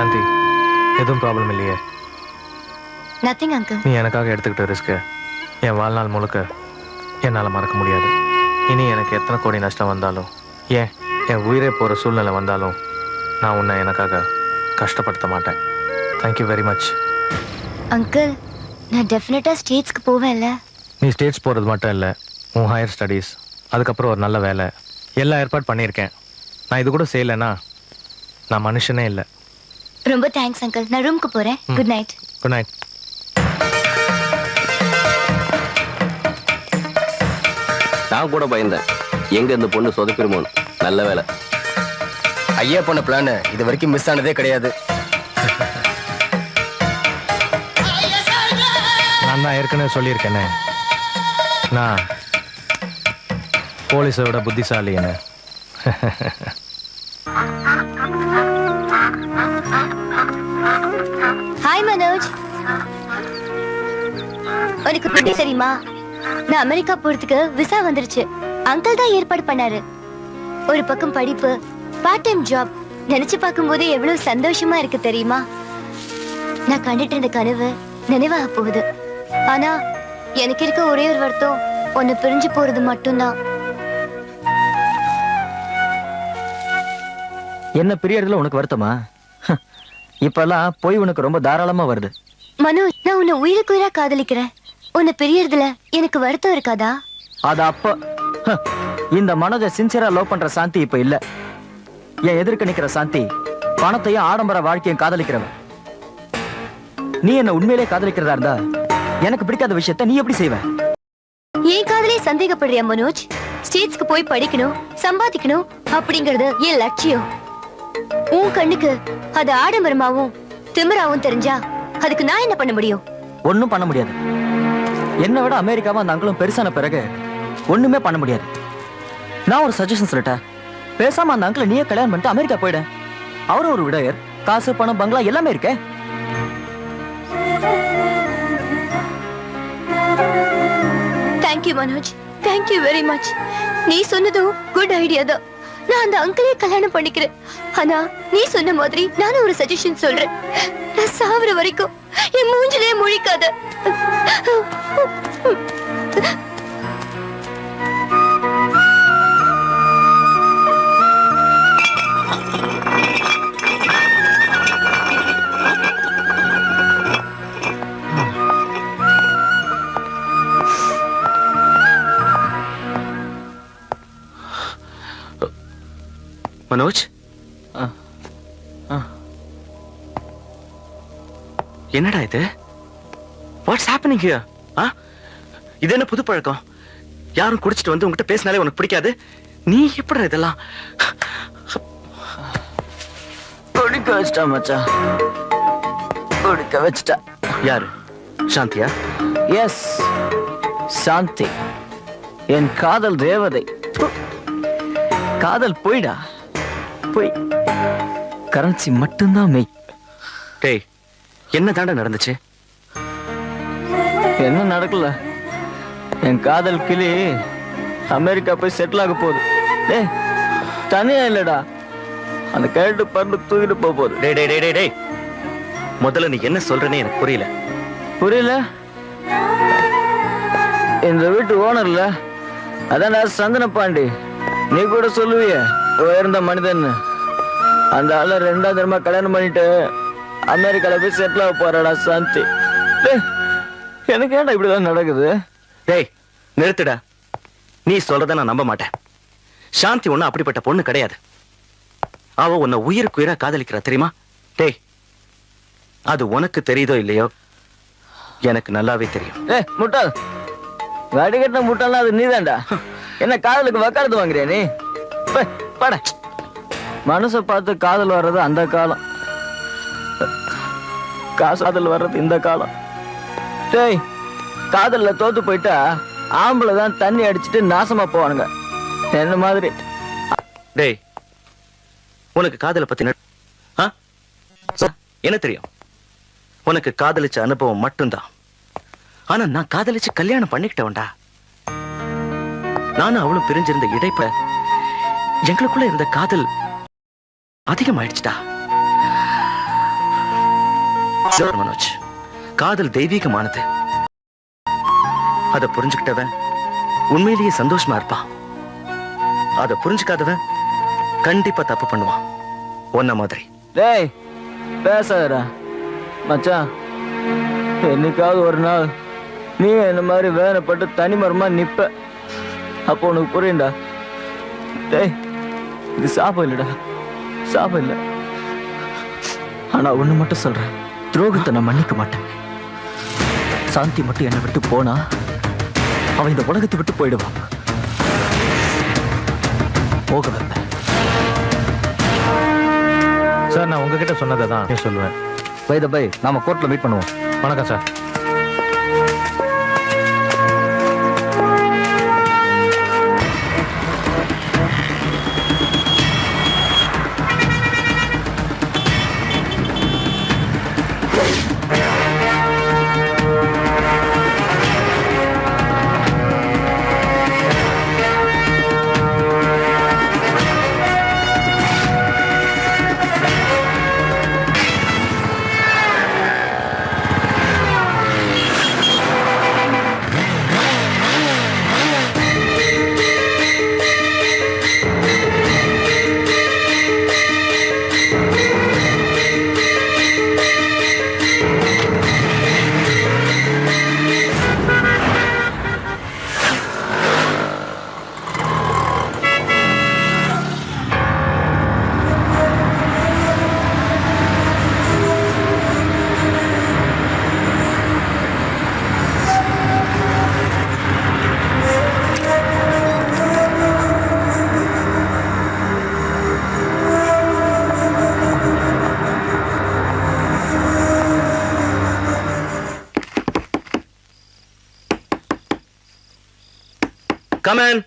சாந்தி, எதுவும் ப்ராப்ளம் இல்லையே? Nothing uncle. நீ எனக்காக எடுத்துக்கிட்ட ரிஸ்க்கு என் வாழ்நாள் முழுக்க என்னால் மறக்க முடியாது. இனி எனக்கு எத்தனை கோடி நஷ்டம் வந்தாலும், ஏன் என் உயிரே போகிற சூழ்நிலை வந்தாலும், நான் உன்னை எனக்காக கஷ்டப்படுத்த மாட்டேன். Thank you very much. அங்கிள், நான் டெஃபினட்டாக ஸ்டேட்ஸ்க்கு போவேன்ல. நீ ஸ்டேட்ஸ் போகிறது மட்டும் இல்லை, உன் ஹையர் ஸ்டடீஸ், அதுக்கப்புறம் ஒரு நல்ல வேலை, எல்லா ஏற்பாடு பண்ணியிருக்கேன். நான் இது கூட செய்யலைன்னா நான் மனுஷனே இல்லை. ரொம்ப தேங்க்ஸ் அங்கிள். நான் ரூமுக்கு போகிறேன். Good night. Good night. நான் கூட பயந்தேன், எங்க இந்த பொண்ணு சொதப்பிடுமோன்னு. நல்ல வேலை. ஐயா பண்ண பிளான் இது வரைக்கும் மிஸ் ஆனதே கிடையாது. நான் தான் ஏற்கனவே சொல்லியிருக்கேனே, நான் போலீஸை விட புத்திசாலி என்ன. ஹாய் மனோஜ். உனக்கு பத்தி தெரியுமா? நான் அமெரிக்கா போறதுக்கு விசா வந்துருச்சு. அங்கிள் தான் ஏற்பாடு பண்ணாரு. ஒரு பக்கம் படிப்பு, பார்ட் டைம் ஜாப், நினைச்சு பார்க்கும் போதே எவ்வளவு சந்தோஷமா இருக்கு தெரியுமா? நான் கண்டுட்டு இருந்த கனவு நினைவாக போகுது. ஆனா எனக்கு இருக்க ஒரே ஒரு வருத்தம், உன்னை பிரிஞ்சு போறது மட்டும்தான். என்ன பிரியறதுல உனக்கு வருத்தமா? இப்பெல்லாம் போய் உனக்கு ரொம்ப தாராளமா வருது. மனோஜ், நான் உன்னை உயிருக்கு உயிரா காதலிக்கிறேன். உன்னை பிரியறதுல எனக்கு வருத்தம் இருக்காதா? அது அப்ப இந்த மனோஜ சின்சியரா லவ் பண்ற சாந்தி இப்ப இல்ல. என் எதிர்க்க நிக்கிற சாந்தி பணத்தையும் ஆடம்பர வாழ்க்கையும் காதலிக்கிறவன். நீ என்ன உண்மையிலே காதலிக்கிறதா இருந்தா எனக்கு பிடிக்காத விஷயத்த நீ எப்படி செய்வ? ஏன் காதலே சந்தேகப்படுறியா மனோஜ்? ஸ்டேட்ஸ்க்கு போய் படிக்கணும், சம்பாதிக்கணும் அப்படிங்கறது என் லட்சியம். உன் கண்ணுக்கு அது ஆடம்பரமாவும் திமிராவும் தெரிஞ்சா அதுக்கு நான் என்ன பண்ண முடியும்? ஒண்ணும் பண்ண முடியாது. என்னை விட அமெரிக்காவை அந்த அங்களும் பெருசான பிறகு ஒண்ணுமே பண்ண முடியாது. நான் ஒரு சஜஷன் சொல்லட்டா, பேசாம அந்த அங்கிளை நீயே கல்யாணம் பண்ணிட்டு அமெரிக்கா போயிட. அவரும் ஒரு விடையர், காசு பணம் பங்களா எல்லாமே இருக்கே. Thank you Manoj, thank you very much. நீ சொன்னதும் குட் ஐடியா தான். நான் அந்த அங்கிளையே கல்யாணம் பண்ணிக்கிறேன். ஆனா நீ சொன்ன மாதிரி நானும் ஒரு சஜஷன் சொல்றேன். நான் சாவர வரைக்கும் என் மூஞ்சிலே முழிக்காத. மனோஜ், என்னடா இது? What's happening here? இது என்ன புது பழக்கம்? யாரும் குடிச்சிட்டு வந்து உங்ககிட்ட பேசினாலே உனக்கு பிடிக்காது. நீ எப்படி இதெல்லாம்? குடிக்க வச்சிட்டா மச்சான், குடிக்க வச்சிட்டா. யாரு? சாந்தியா? எஸ், சாந்தி, என் காதல் தேவதை. காதல் போயிடா, போய் கரன்சி மட்டும்தான் மெய். டேய், என்ன தாண்டா நடந்துச்சு? என்ன நடக்கல, என் காதல் கிளி அமெரிக்கா போய் செட்டில் ஆக போகுது. டேய், தனியா இல்லடா, அந்த கேட்டு பறந்து தூக்கிட்டு போக போகுது. டேய் டேய் டேய் டேய், முதல்ல நீ என்ன சொல்றேன்னு எனக்கு புரியல. புரியல? இந்த வீட்டு ஓனர்ல அதான் சந்தன பாண்டி. நீ கூட சொல்லுவிய உயர்ந்த மனிதன். அந்த ஆள 2ஆவது தடவை கல்யாணம் பண்ணிட்டு அமெரிக்கால போய் செட்டில் ஆக போறாடா சாந்தி. எனக்கு ஏன்டா இப்படிதான் நடக்குது? டேய் நிறுத்துடா, நீ சொல்றத நான் நம்ப மாட்டேன். சாந்தி ஒண்ணு அப்படிப்பட்ட பொண்ணு கிடையாது. அவ உன்னை உயிருக்கு உயிரா காதலிக்கிறா தெரியுமா? டேய், அது உனக்கு தெரியுதோ இல்லையோ எனக்கு நல்லாவே தெரியும். முட்டாள், வடிகட்டின முட்டாள்னா அது நீதான்டா. என்ன காதலுக்கு வக்காலத்து வாங்குறியா நீ? பட மனசை பார்த்து காதல் வர்றது அந்த காலம், காதல் வர்றது இந்த காலம். டேய், காதல்ல தோத்து போயிட்டா ஆம்பளை தான் தண்ணி அடிச்சுட்டு நாசமா போவானுங்க, என்ன மாதிரி. டேய், உனக்கு காதலை பத்தி என்ன தெரியும்? உனக்கு காதலிச்ச அனுபவம் மட்டும்தான். ஆனா நான் காதலிச்சு கல்யாணம் பண்ணிக்கிட்டவன்டா. நானும் அவளும் பிரிஞ்சிருந்த இடைப்ப எங்களுக்குள்ள இருந்த காதல் அதிகமாயிடுச்சுடா. மனோஜ், காதல் தெய்வீகமானது. அதை புரிஞ்சுக்கிட்டவன் உண்மையிலேயே சந்தோஷமா இருப்பான். அதை புரிஞ்சுக்காதவன் கண்டிப்பா தப்பு பண்ணுவான். ஒன்ன மாதிரி. டேய் பேசாதடா மச்சான். என்னைக்காவது ஒரு நாள் நீ என்ன மாதிரி வேதனைப்பட்டு தனிமரமா நிப்ப. அப்போ உனக்கு புரியும்டா. டேய் இது சாபம் இல்லடா, சாபம் இல்ல. ஆனா ஒண்ணு மட்டும் சொல்றேன், துரோகத்தை நான் மன்னிக்க மாட்டேன். சாந்தி மட்டும் என்னை விட்டு போனா அவன் இந்த உலகத்தை விட்டு போயிடுவான். போக வைப்பேன். சார், நான் உங்ககிட்ட சொன்னதை தான் சொல்லுவேன். பை த பை, நாம கோர்ட்ல மீட் பண்ணுவோம். வணக்கம் சார். Come in.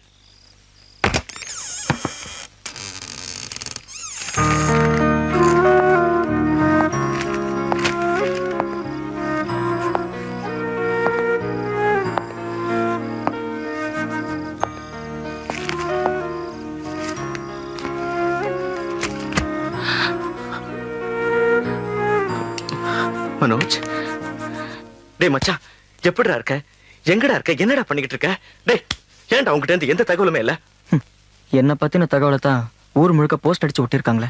மனோஜ், டேய் மச்சான், எப்படிடா இருக்க? எங்கடா இருக்க? என்னடா பண்ணிக்கிட்டு இருக்க? டேய், ஏன்டா உங்ககிட்ட இருந்து எந்த தகவலுமே இல்ல? என்ன பத்தின தகவலை தான் ஊர் முழுக்க போஸ்ட் அடிச்சு விட்டிருக்காங்களே.